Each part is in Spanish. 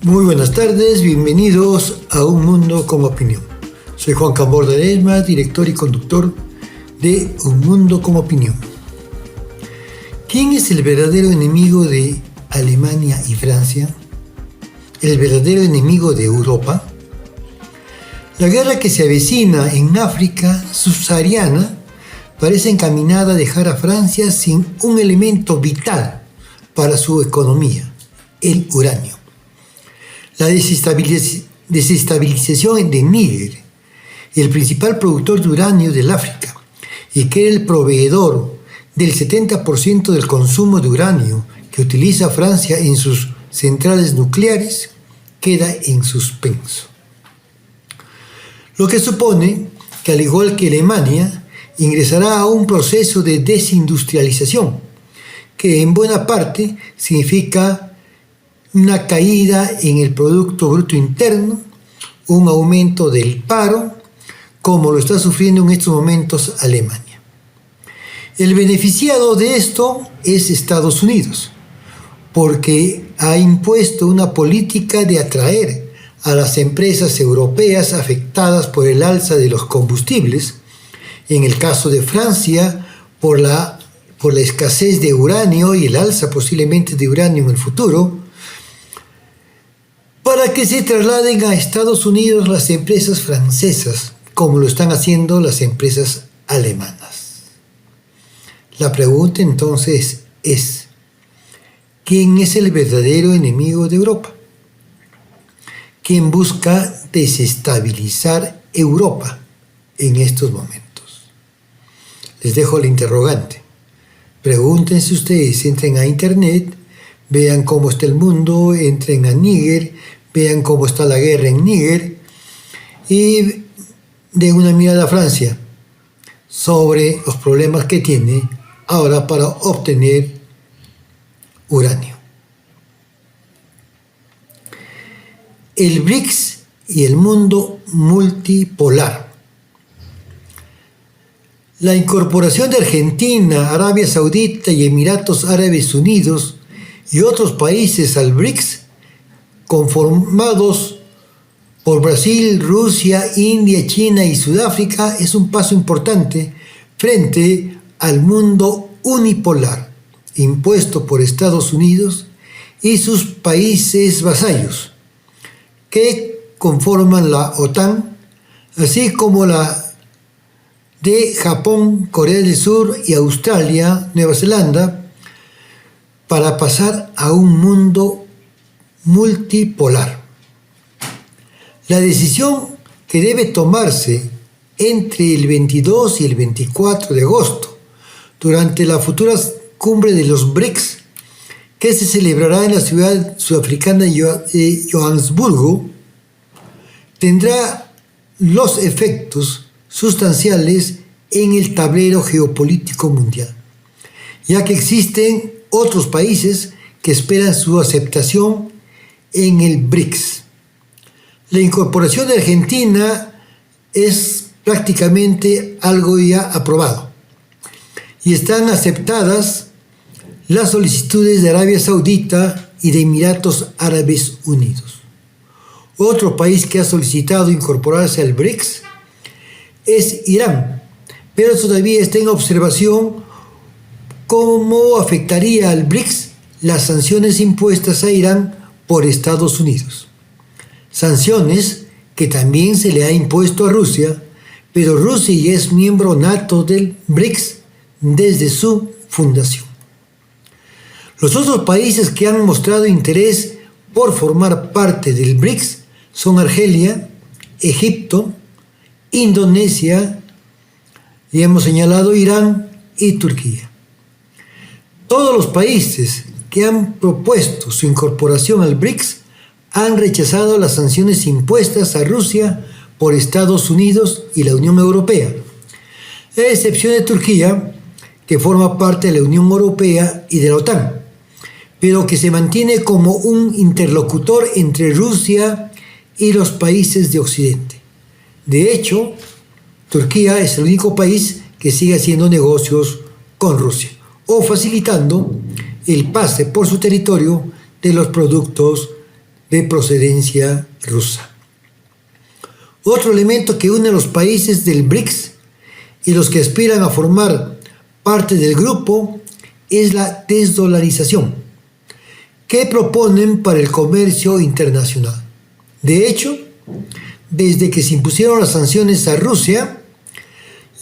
Muy buenas tardes, bienvenidos a Un Mundo con Opinión. Soy Juan Cambor de Ledesma, director y conductor de Un Mundo con Opinión. ¿Quién es el verdadero enemigo de Alemania y Francia? ¿El verdadero enemigo de Europa? La guerra que se avecina en África subsahariana parece encaminada a dejar a Francia sin un elemento vital para su economía, el uranio. La desestabilización de Níger, el principal productor de uranio del África, y que era el proveedor del 70% del consumo de uranio que utiliza Francia en sus centrales nucleares, queda en suspenso. Lo que supone que, al igual que Alemania, ingresará a un proceso de desindustrialización, que en buena parte significa una caída en el Producto Bruto Interno, un aumento del paro, como lo está sufriendo en estos momentos Alemania. El beneficiado de esto es Estados Unidos, porque ha impuesto una política de atraer a las empresas europeas afectadas por el alza de los combustibles, en el caso de Francia, por la escasez de uranio y el alza posiblemente de uranio en el futuro, para que se trasladen a Estados Unidos las empresas francesas, como lo están haciendo las empresas alemanas. La pregunta entonces es, ¿quién es el verdadero enemigo de Europa? ¿Quién busca desestabilizar Europa en estos momentos? Les dejo el interrogante. Pregúntense ustedes, entren a internet, vean cómo está el mundo, entren a Níger, vean cómo está la guerra en Níger y den una mirada a Francia sobre los problemas que tiene ahora para obtener uranio. El BRICS y el mundo multipolar. La incorporación de Argentina, Arabia Saudita y Emiratos Árabes Unidos y otros países al BRICS, conformados por Brasil, Rusia, India, China y Sudáfrica, es un paso importante frente al mundo unipolar, impuesto por Estados Unidos y sus países vasallos, que conforman la OTAN, así como la de Japón, Corea del Sur y Australia, Nueva Zelanda, para pasar a un mundo multipolar. La decisión que debe tomarse entre el 22 y el 24 de agosto, durante la futura cumbre de los BRICS, que se celebrará en la ciudad sudafricana de Johannesburgo, tendrá los efectos sustanciales en el tablero geopolítico mundial, ya que existen otros países que esperan su aceptación en el BRICS. La incorporación de Argentina es prácticamente algo ya aprobado y están aceptadas las solicitudes de Arabia Saudita y de Emiratos Árabes Unidos. Otro país que ha solicitado incorporarse al BRICS es Irán, pero todavía está en observación cómo afectaría al BRICS las sanciones impuestas a Irán por Estados Unidos. Sanciones que también se le ha impuesto a Rusia, pero Rusia ya es miembro nato del BRICS desde su fundación. Los otros países que han mostrado interés por formar parte del BRICS son Argelia, Egipto, Indonesia, y hemos señalado Irán y Turquía. Todos los países que han propuesto su incorporación al BRICS han rechazado las sanciones impuestas a Rusia por Estados Unidos y la Unión Europea, a excepción de Turquía, que forma parte de la Unión Europea y de la OTAN, pero que se mantiene como un interlocutor entre Rusia y los países de Occidente. De hecho, Turquía es el único país que sigue haciendo negocios con Rusia o facilitando el pase por su territorio de los productos de procedencia rusa. Otro elemento que une a los países del BRICS y los que aspiran a formar parte del grupo es la desdolarización, que proponen para el comercio internacional. De hecho, desde que se impusieron las sanciones a Rusia,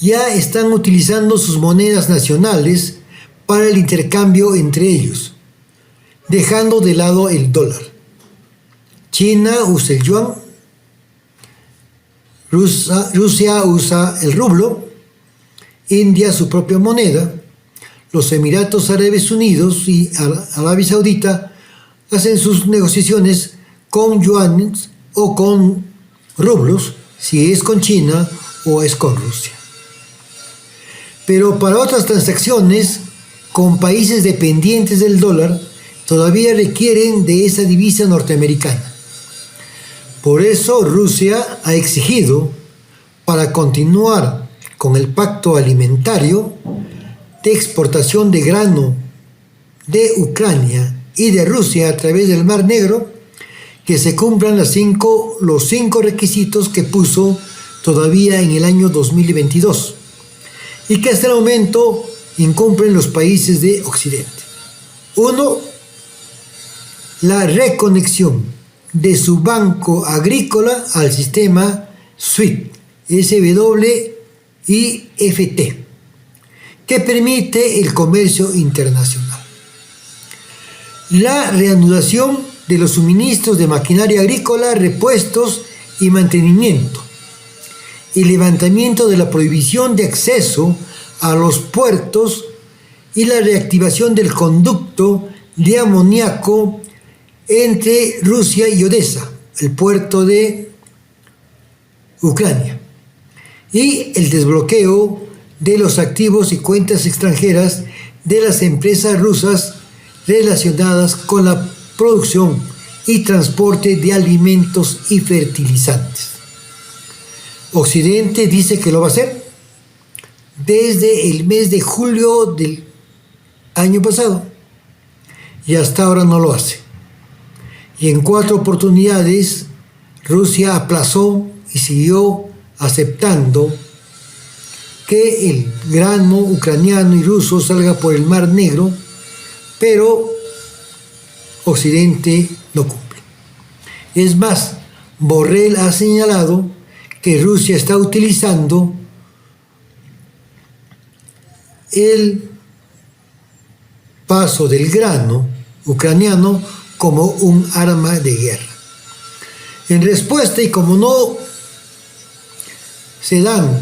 ya están utilizando sus monedas nacionales para el intercambio entre ellos, dejando de lado el dólar. China usa el yuan, Rusia usa el rublo, India su propia moneda, los Emiratos Árabes Unidos y Arabia Saudita hacen sus negociaciones con yuanes o con rublos, si es con China o es con Rusia. Pero para otras transacciones con países dependientes del dólar, todavía requieren de esa divisa norteamericana. Por eso Rusia ha exigido, para continuar con el pacto alimentario de exportación de grano de Ucrania y de Rusia a través del Mar Negro, que se cumplan los cinco requisitos que puso todavía en el año 2022 y que hasta el momento incumplen los países de Occidente. 1. La reconexión de su banco agrícola al sistema SWIFT, SWIFT, que permite el comercio internacional. La reanudación de los suministros de maquinaria agrícola, repuestos y mantenimiento. El levantamiento de la prohibición de acceso a los puertos y la reactivación del conducto de amoníaco entre Rusia y Odessa, el puerto de Ucrania, y el desbloqueo de los activos y cuentas extranjeras de las empresas rusas relacionadas con la producción y transporte de alimentos y fertilizantes. Occidente dice que lo va a hacer desde el mes de julio del año pasado y hasta ahora no lo hace. Y en 4 oportunidades Rusia aplazó y siguió aceptando que el grano ucraniano y ruso salga por el Mar Negro, pero Occidente no cumple. Es más, Borrell ha señalado que Rusia está utilizando el paso del grano ucraniano como un arma de guerra. En respuesta, y como no se dan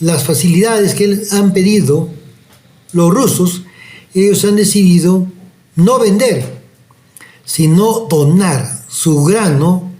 las facilidades que han pedido los rusos, ellos han decidido no vender, sino donar su grano,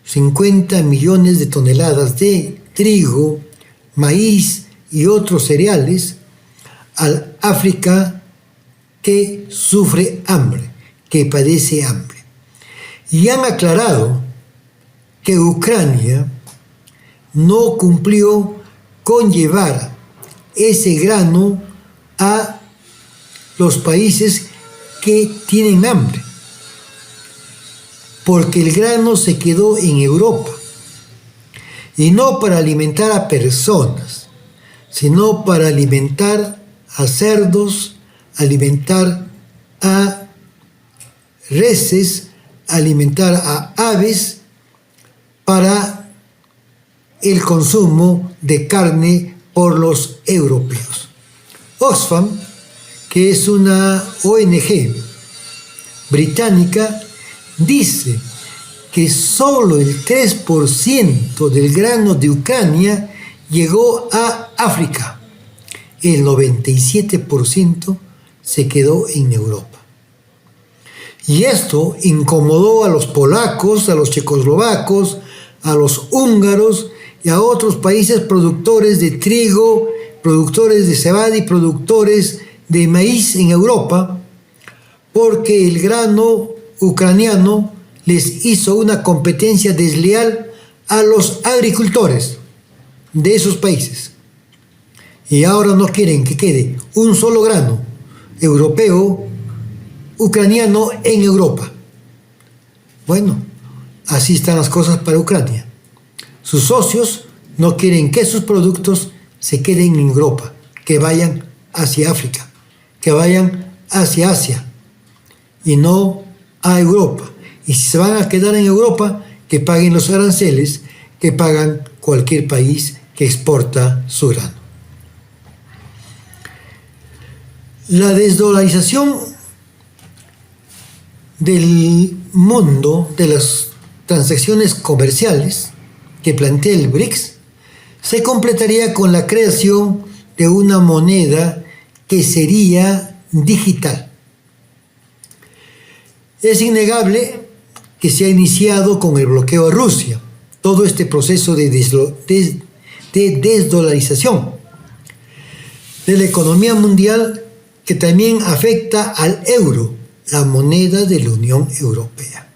50 millones de toneladas de trigo, maíz y otros cereales, al África que sufre hambre, que padece hambre. Y han aclarado que Ucrania no cumplió con llevar ese grano a los países que tienen hambre, porque el grano se quedó en Europa, y no para alimentar a personas, sino para alimentar a cerdos, alimentar a reses, alimentar a aves, para el consumo de carne por los europeos. Oxfam, que es una ONG británica, dice que solo el 3% del grano de Ucrania llegó a África. El 97% se quedó en Europa. Y esto incomodó a los polacos, a los checoslovacos, a los húngaros y a otros países productores de trigo, productores de cebada y productores de maíz en Europa, porque el grano ucraniano les hizo una competencia desleal a los agricultores de esos países. Y ahora no quieren que quede un solo grano europeo, ucraniano en Europa. Bueno, así están las cosas para Ucrania. Sus socios no quieren que sus productos se queden en Europa, que vayan hacia África, que vayan hacia Asia y no a Europa. Y si se van a quedar en Europa, que paguen los aranceles que pagan cualquier país que exporta su grano. La desdolarización del mundo de las transacciones comerciales que plantea el BRICS se completaría con la creación de una moneda que sería digital. Es innegable que se ha iniciado con el bloqueo a Rusia todo este proceso de desdolarización de la economía mundial, que también afecta al euro, la moneda de la Unión Europea.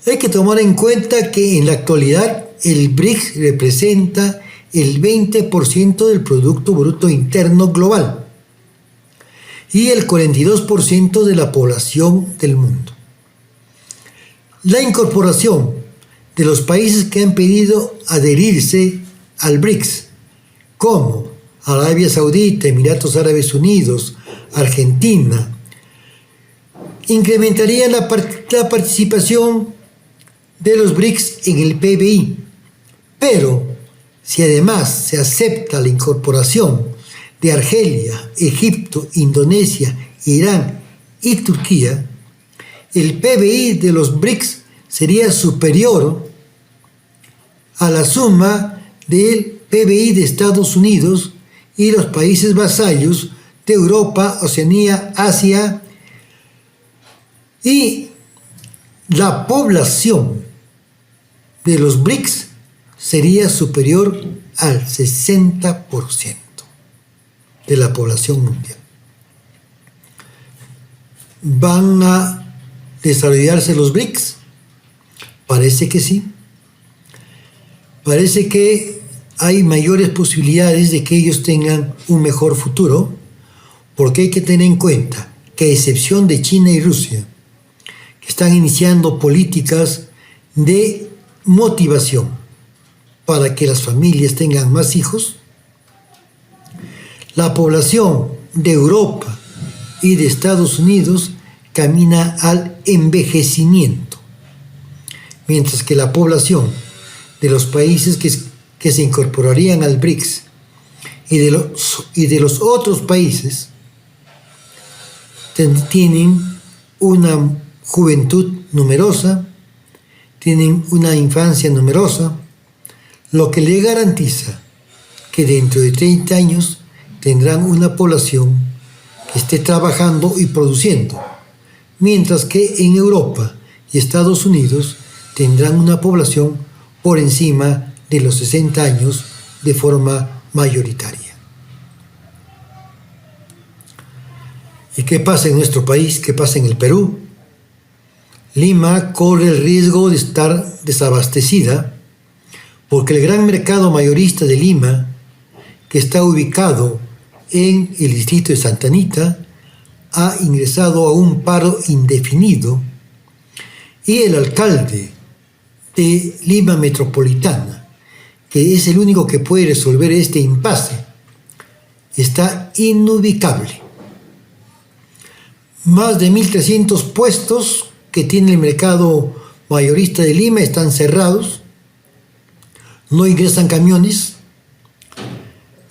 Hay que tomar en cuenta que en la actualidad el BRICS representa el 20% del Producto Bruto Interno Global y el 42% de la población del mundo. La incorporación de los países que han pedido adherirse al BRICS, como Arabia Saudita, Emiratos Árabes Unidos, Argentina, incrementaría la participación de los BRICS en el PBI. Pero si además se acepta la incorporación de Argelia, Egipto, Indonesia, Irán y Turquía, el PBI de los BRICS sería superior a la suma del PBI de Estados Unidos y los países vasallos de Europa, Oceanía, Asia, y la población de los BRICS sería superior al 60% de la población mundial. ¿Van a desarrollarse los BRICS? Parece que sí. Parece que hay mayores posibilidades de que ellos tengan un mejor futuro, porque hay que tener en cuenta que, a excepción de China y Rusia, que están iniciando políticas de motivación para que las familias tengan más hijos, la población de Europa y de Estados Unidos camina al envejecimiento, mientras que la población de los países que se incorporarían al BRICS y de los otros países tienen una juventud numerosa, tienen una infancia numerosa, lo que le garantiza que dentro de 30 años tendrán una población que esté trabajando y produciendo, mientras que en Europa y Estados Unidos tendrán una población por encima de los 60 años de forma mayoritaria. ¿Y qué pasa en nuestro país? ¿Qué pasa en el Perú? Lima corre el riesgo de estar desabastecida porque el gran mercado mayorista de Lima, que está ubicado en el distrito de Santa Anita, ha ingresado a un paro indefinido y el alcalde de Lima Metropolitana, que es el único que puede resolver este impasse, está inubicable. Más de 1.300 puestos que tiene el mercado mayorista de Lima están cerrados, no ingresan camiones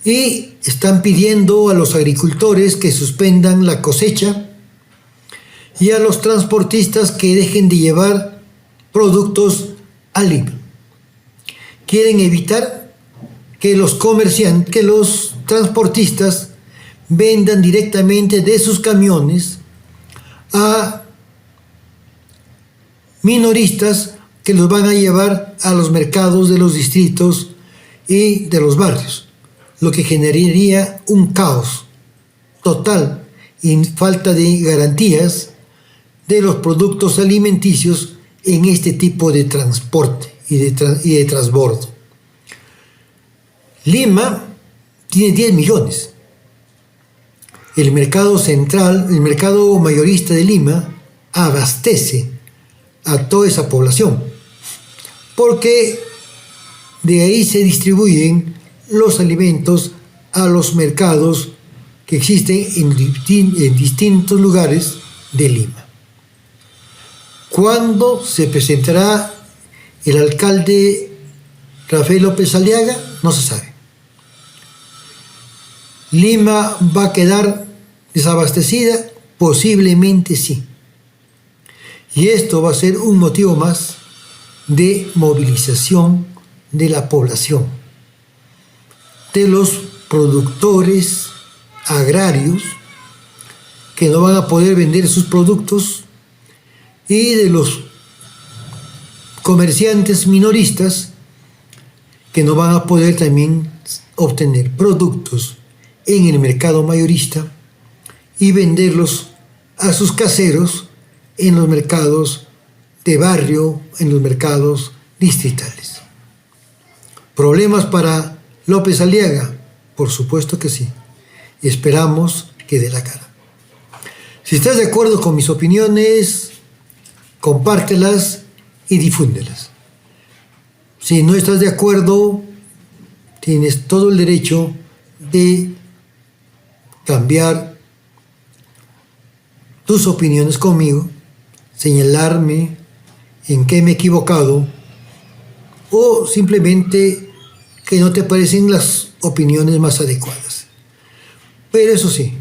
y están pidiendo a los agricultores que suspendan la cosecha y a los transportistas que dejen de llevar productos a Lima. Quieren evitar que los transportistas vendan directamente de sus camiones a minoristas que los van a llevar a los mercados de los distritos y de los barrios, lo que generaría un caos total y falta de garantías de los productos alimenticios en este tipo de transporte y de transbordo. Lima tiene 10 millones. El mercado central, el mercado mayorista de Lima, abastece a toda esa población, porque de ahí se distribuyen los alimentos a los mercados que existen en distintos lugares de Lima. ¿Cuándo se presentará el alcalde Rafael López Aliaga? No se sabe. ¿Lima va a quedar desabastecida? Posiblemente sí. Y esto va a ser un motivo más de movilización de la población, de los productores agrarios que no van a poder vender sus productos y de los comerciantes minoristas que no van a poder también obtener productos en el mercado mayorista y venderlos a sus caseros en los mercados de barrio, en los mercados distritales. ¿Problemas para López Aliaga? Por supuesto que sí. Esperamos que dé la cara. Si estás de acuerdo con mis opiniones, compártelas y difúndelas. Si no estás de acuerdo, tienes todo el derecho de cambiar tus opiniones conmigo, señalarme en qué me he equivocado o simplemente que no te parecen las opiniones más adecuadas. Pero eso sí,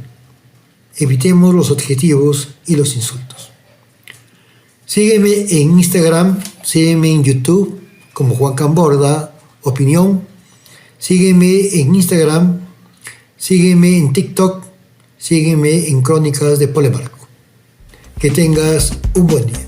evitemos los adjetivos y los insultos. Sígueme en Instagram, sígueme en YouTube como Juan Camborda Opinión, sígueme en Instagram, sígueme en TikTok, sígueme en Crónicas de Polemarco. Que tengas un buen día.